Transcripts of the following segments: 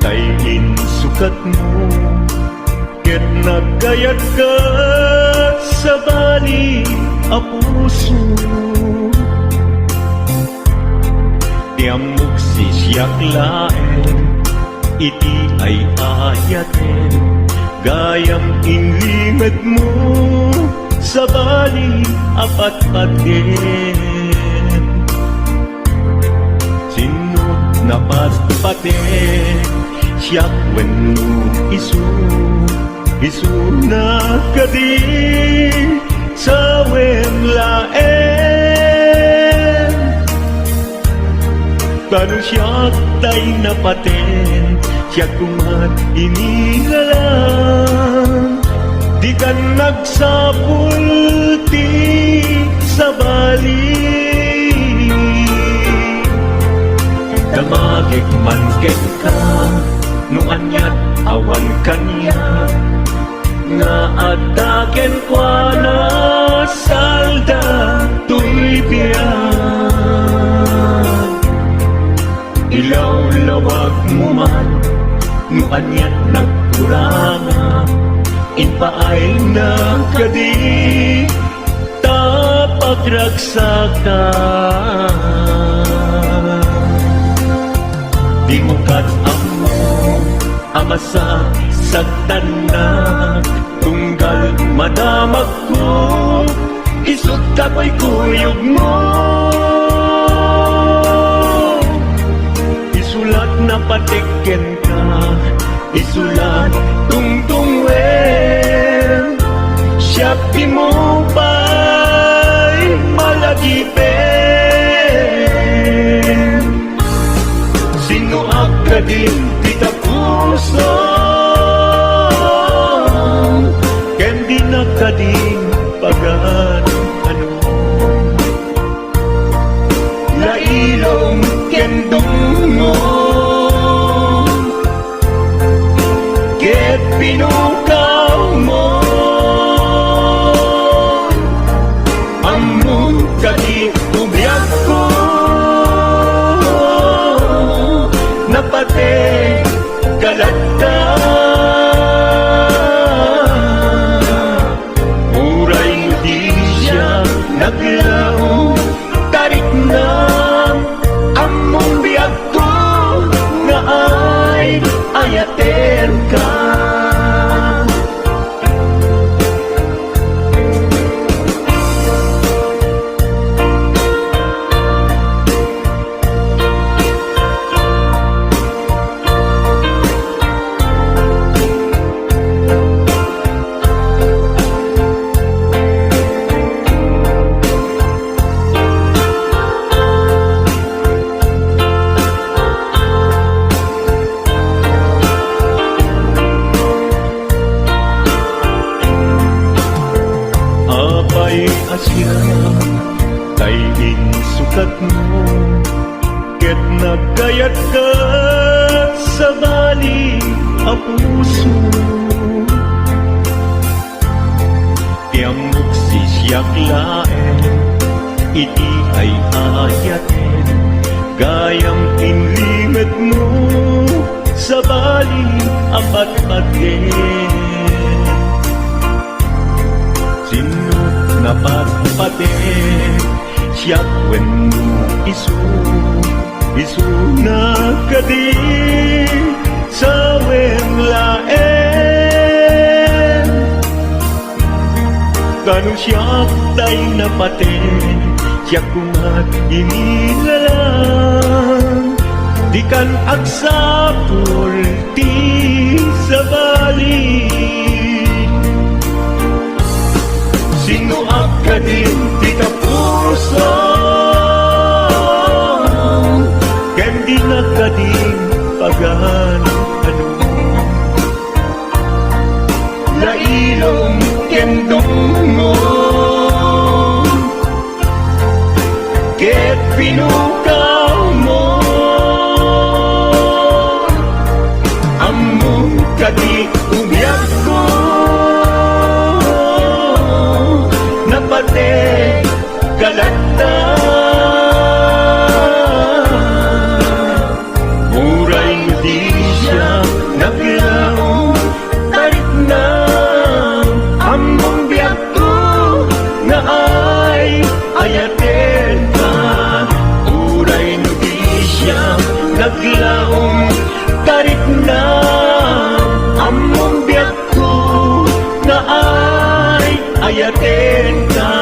kay insukat mo, ket nagkayat ka sa bali a puso. Tiamok si siyak laen, iti ay ayaten, gayam inlingad mo sa bali apat-paten. Sinot na patpaten, siyak wenno isu na kadi sa wemlaen. Kanu siyak tay napaten, siyak kumat inilalang, di ka nagsapulti sa bali. Damagik man ket ka, nung anyat awan kanya, nga ataken kwa na salda tuy biyan. Ilaw-lawag mo man, nung anyat nagkuranga, inpaay na kadi tapagragsakan. Di mo kat-amo amasa sagtanak, tunggal madamag ko, isut ka ko'y kuyog mo. Isulat na patikken ka, isulat tungtungwen, siya mo ba'y malagipin. Sino akadin kita puso, ken di nakadin pagan ano. Lailong ken dungo, ket pinukaw mo, among kadi ubyak ko, napate kalata. Uray di siya naglaw, tarik na among biyak ko, nga ay ayaten ka. Asya kay insukat mo, ket nagkayat ka sa bali a puso. Tiamok si siyak laen, iti ay ayaten, gayam inlingad mo sa bali apat-paten. Napatpaten, siyak wenno isu na kadi sa wemlaen. Kanu siyak tay napaten, siyak kumat inilalang, di kan agsapul ti sa bali. Sino akadin di ka puso, ken di nakadin pagan ano. Lailong ken dungo, ket pinukaw mo, among kadi ubyak ko, napate kalata. Uray gayatin ka.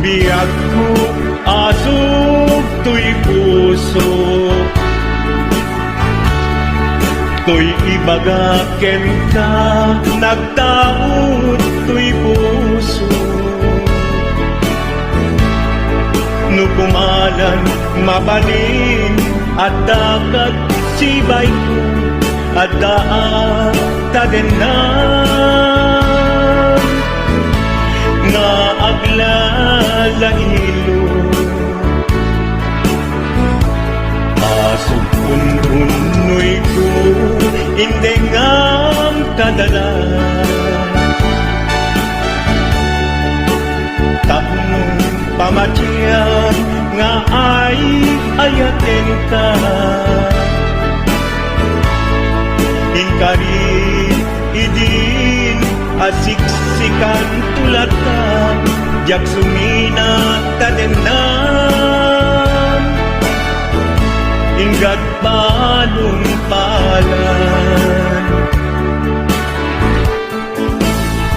Biyag ko asog to'y puso, to'y ibagaken ka, nagtaot to'y puso. Nukumalan mabalin at dakat sibay ko, at daan tadenan nga aglalaylo. Asog ununoy ko, hindi ngam kadala. Tapnong pamatyan nga ay ayaten ka. Ingkari idin asiksikan tulad ka, jak sumina tadenan. Inggat palong palan,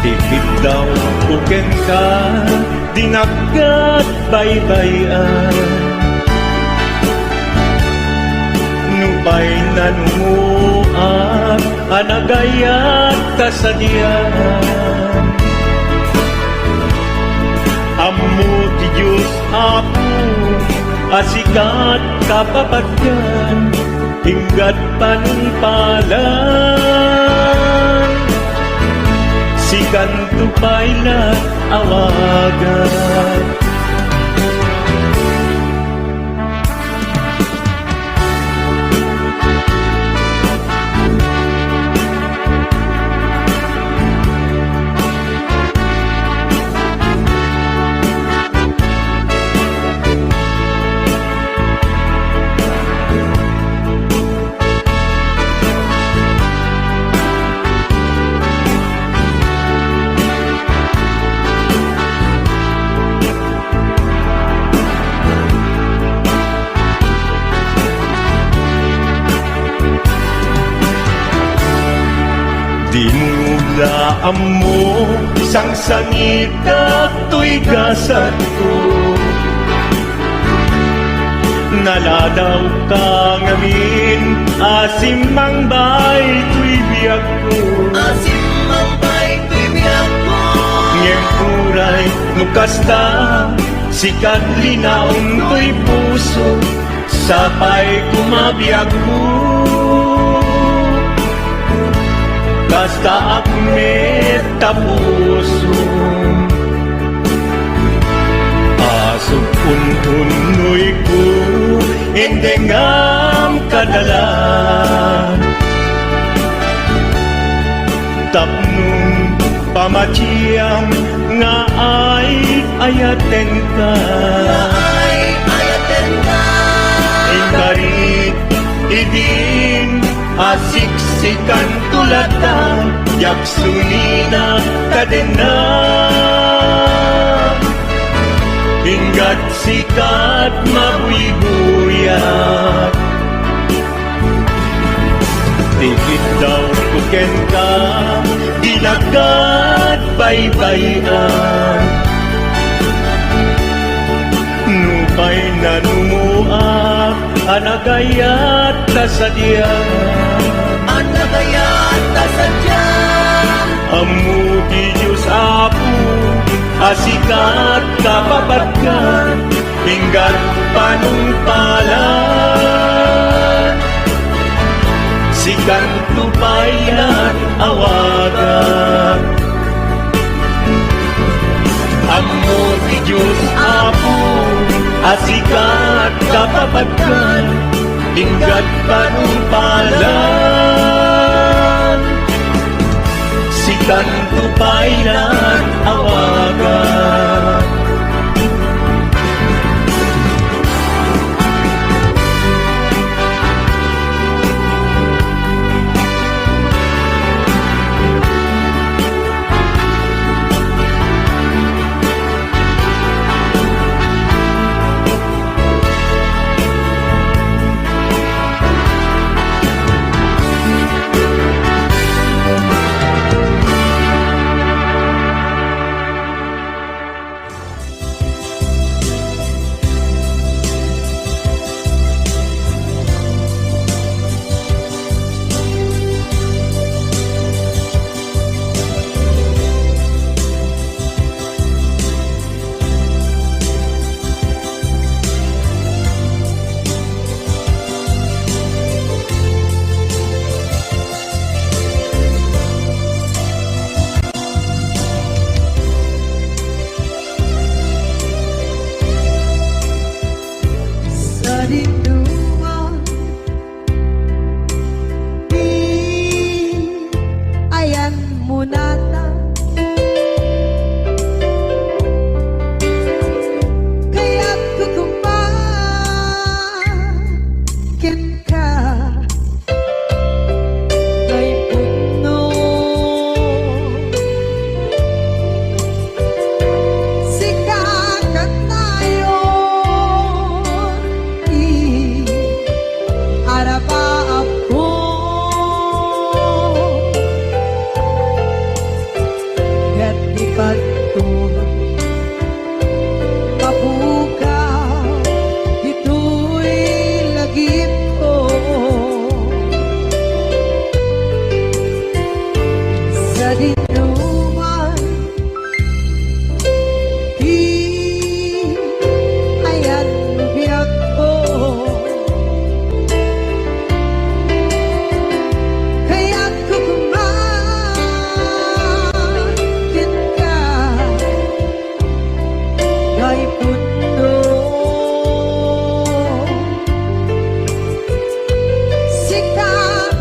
tikit daw buken ka, dinagkat baybayan. Nubay nanumuan, anagayat kasadian. Ammo ti Diyos Apo, asikat kapapagyan, hinggat panumpalan. Sikan tupaylat awagan. Dinulaan mo sang sangit at to'y gasat ko. Naladaw ka ngamin, asim mang bay to'y biyag ko. Asim mang bay to'y biyag ko. Ngem uray nukasta, sikat linaon to'y puso, sapay kumabiyag mo. Basta akmet tapuso, asog ununoy ko, hindi ngam kadalan. Tapnong pamatiyam nga ay ayaten ka. Ay ayaten ka. Ingkarit idin asiksikan tulatan, yak sumina kadenan. Hinggat sikat mabuybuyan, tikit daw kuken ka, dinagkat baybayan. Nupay na numuak, anagayat kasadyan. Anagayat kasadyan. Ammo di Diyos Apo, asikat kapapagyan, hinggat panumpalan. Sikan tupayan awagan. Ammo di Diyos Apo, asikat kapapagyan, hinggat panumpalan. Sikan tupayan awagan.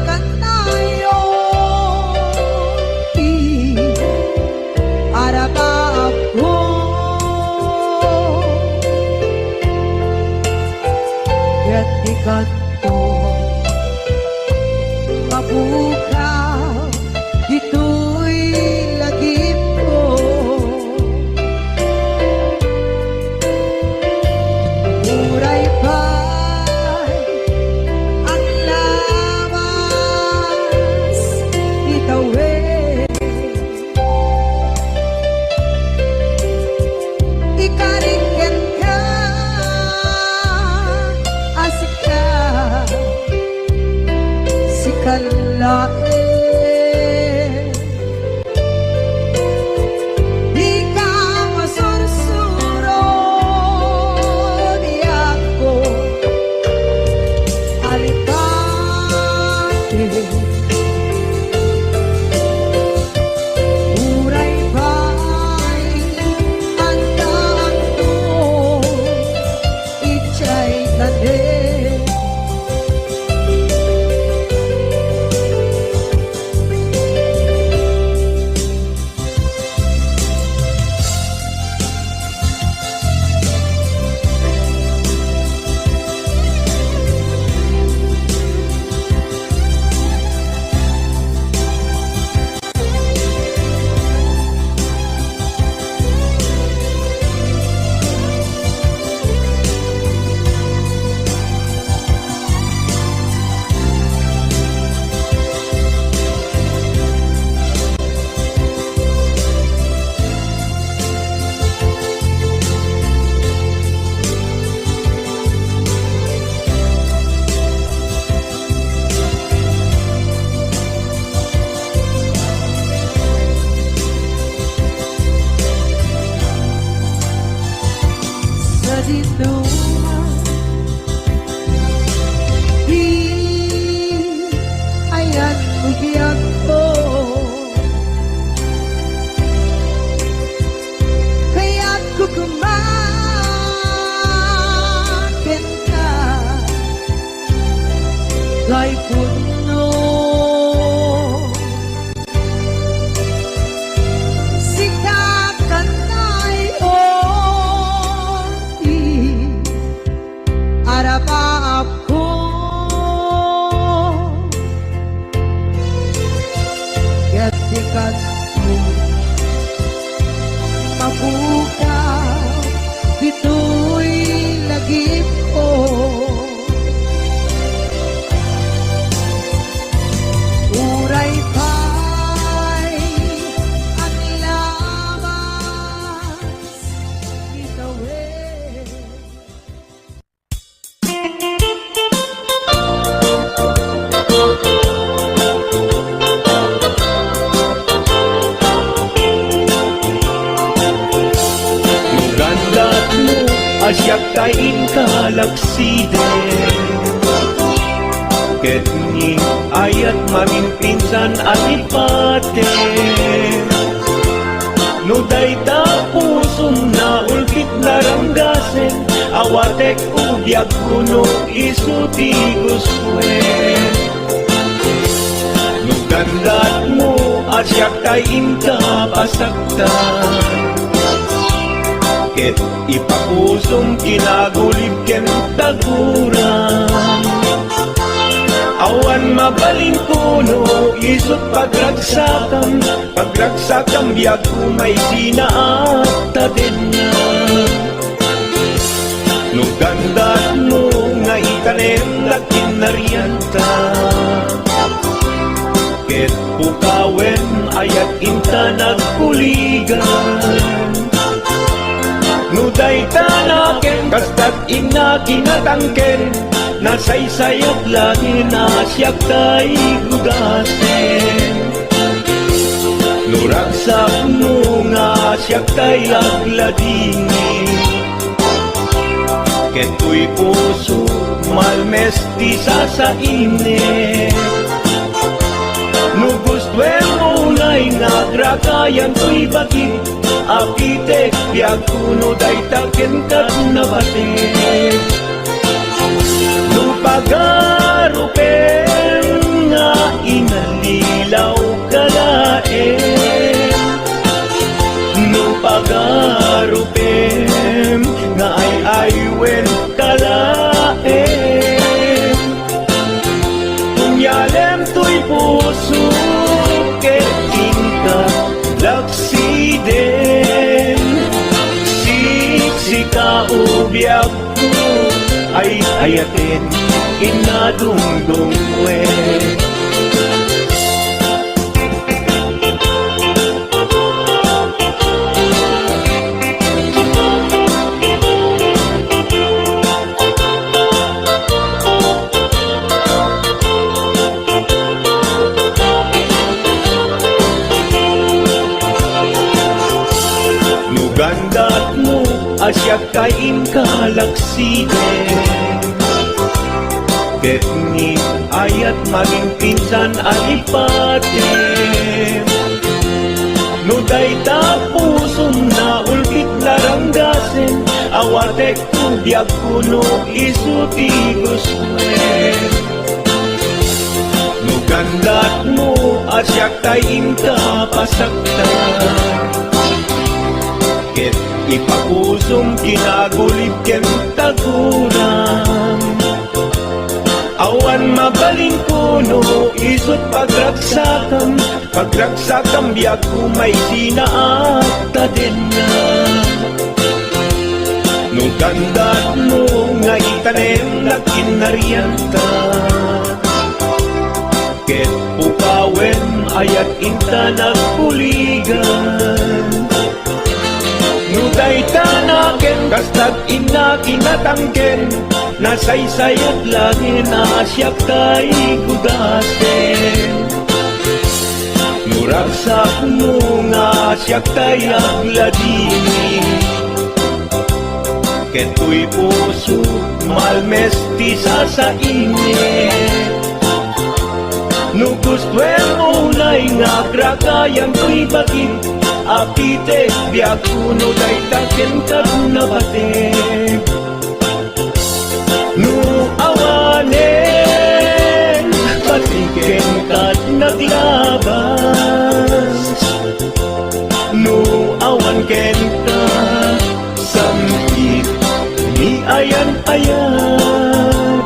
kanayo araba ako ket ikato mabukaw dito'y lagip ko muray pa'y ang lawas itawid ikariken ka asika si kalae di ka masursuro di ako alikate muray pa'y ang kanto ichay tade sa dito di ayan ubiyak ko kaya't kukumakin ka kay puno si kakanay araba ako ket ikato mabukaw dito'y lagip ko uray pa'y ang lawas itawid Gandat mo asyak kain kalaksiden ket ni ayat maminpinsan alipate no dayta pusong na ulkit naranggasen awatek ugyag kuno isuti guswen no gandat mo asyak kain kapasaktan ket ipapusong kinagulib ken taguran awan mabalin kuno isut pagragsakam biag kumay sinaat tadenna no gandat mo nga ikanem lakin nariyanta ket pukawen ayat inta nagkuligan no dayta naken kastat ina kinatangken nasaysayat lagi nasyak tay gugasen no ragsak mo nga syak tay agladingi keto'y puso malmes di sasainit no gustuem mo ngay nagrakayan to'y bakit apitek biag kuno daytaken kat nabatik no pagarupen biyak ko ay ayatin inadungdong we. Nugandat mo asya kain kalaksine, ket ni ayat maging pinsan alipate. No dayta pusong na ulkit laranggasen, awatek kudyag kuno isuti guswen. Nugandat mo asya kain kapasaktan, ket ipakusong kinagulib ken taguram. Awan mabaling kuno isut pagragsakam biyak kumay sinaakta din na. Nugandat mo nga itanem na kinarianta, ket ukawen ayat inta nagpuligan. Nutay tanaken kastag ina kinatangken, nasaysayat langin asyak tay kudasen. Nuragsak mo nga asyak tay agladini, keto'y puso malmesti sa init. Nugustwen ulay nga krakayan ko'y bakit, apite biyak kuno day taken kag nabatek. No awanen patiken kat naglabas, no awan ken ka samkit ni ayan-ayan.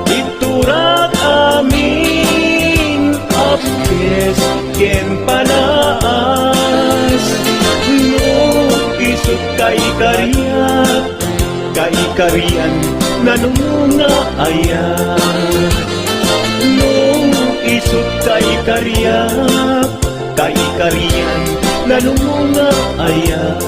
Iturak amin apkes ken panaas, no isut kay kariyan nanunga ayan. No isut kay kariyan nanunga ayan.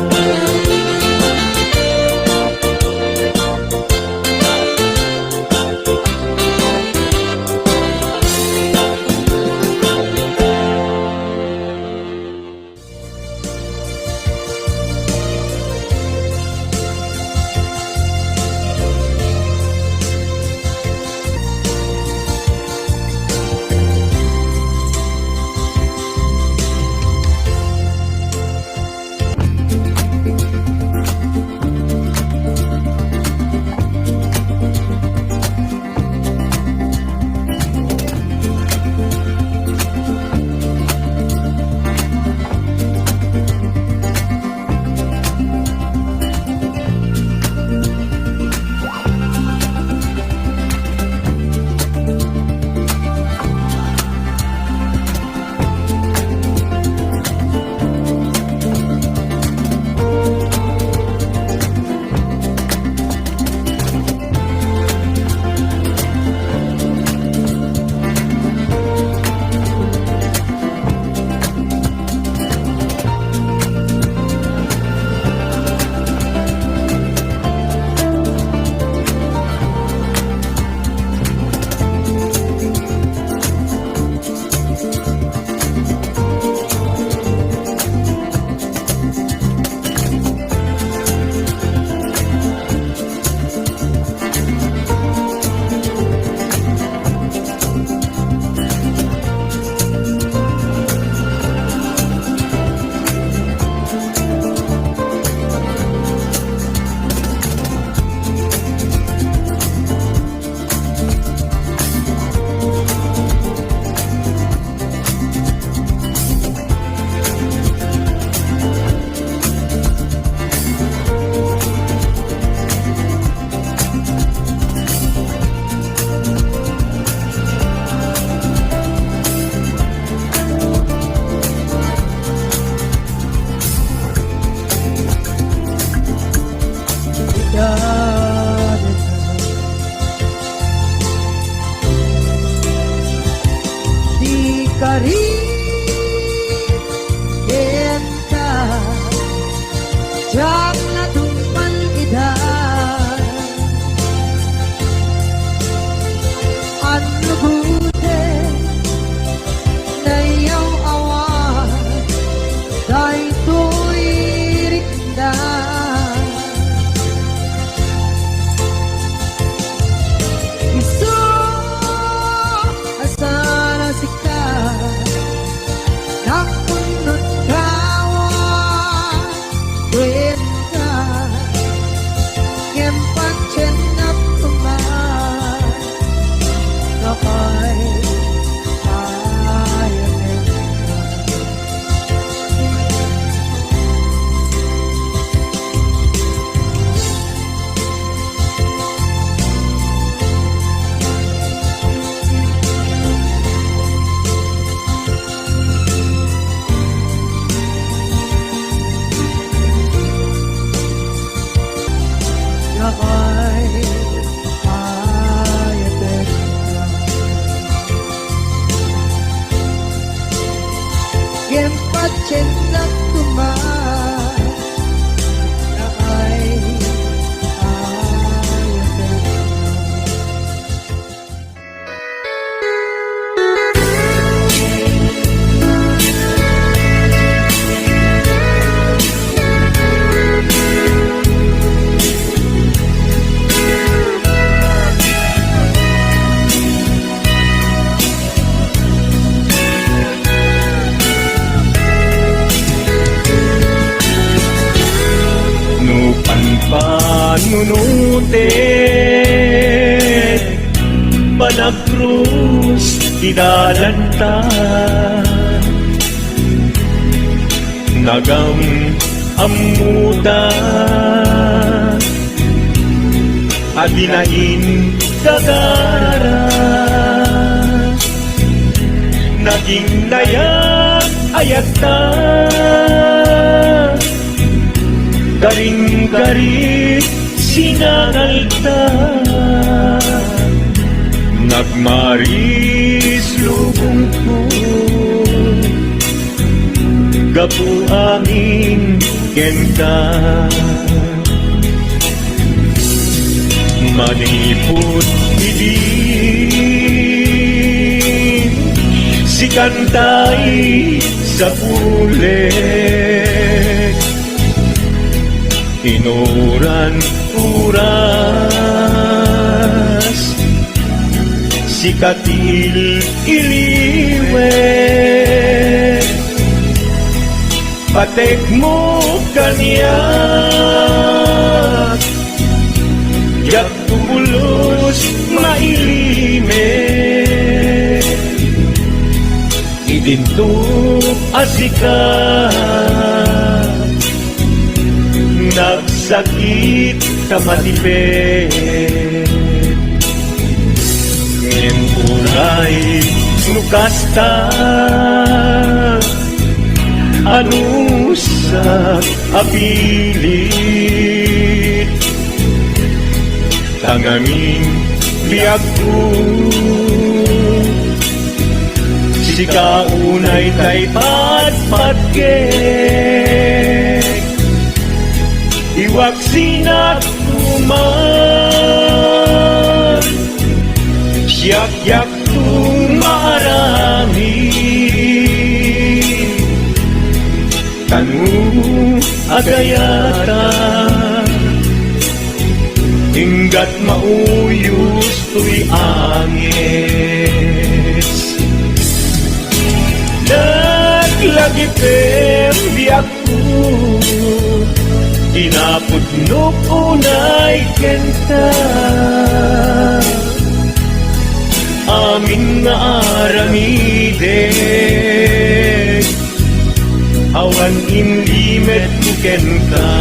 karin ka jak na tumpan ida ano buti na iyong awa dahil to'y rikda iso asana sika nakunod kawa kwenta kempat cenap tuman kapay Cendak tuman na ay panunutin panagkrus idalanta nagam amuda adinain kagara naging nayak ayata karing-karing sinangalta nagmaris lubong ko gapu aming kenta maniput idin si kantay sa pulet inuran uras si katil iliwet patek mo kanya yak tulos mailimet idintuk asikat nagsakit kamatipet ngenturay nukasta anusa apilit tangaming biag ko si kaunay tay patpatgek iwak sinat tuman siyak-yak tumarami tanu agayata hinggat mauyos tuy angis naglagipem biyak ko inapudnok unay kenta amin nga aramidek awan inlimet ko kenta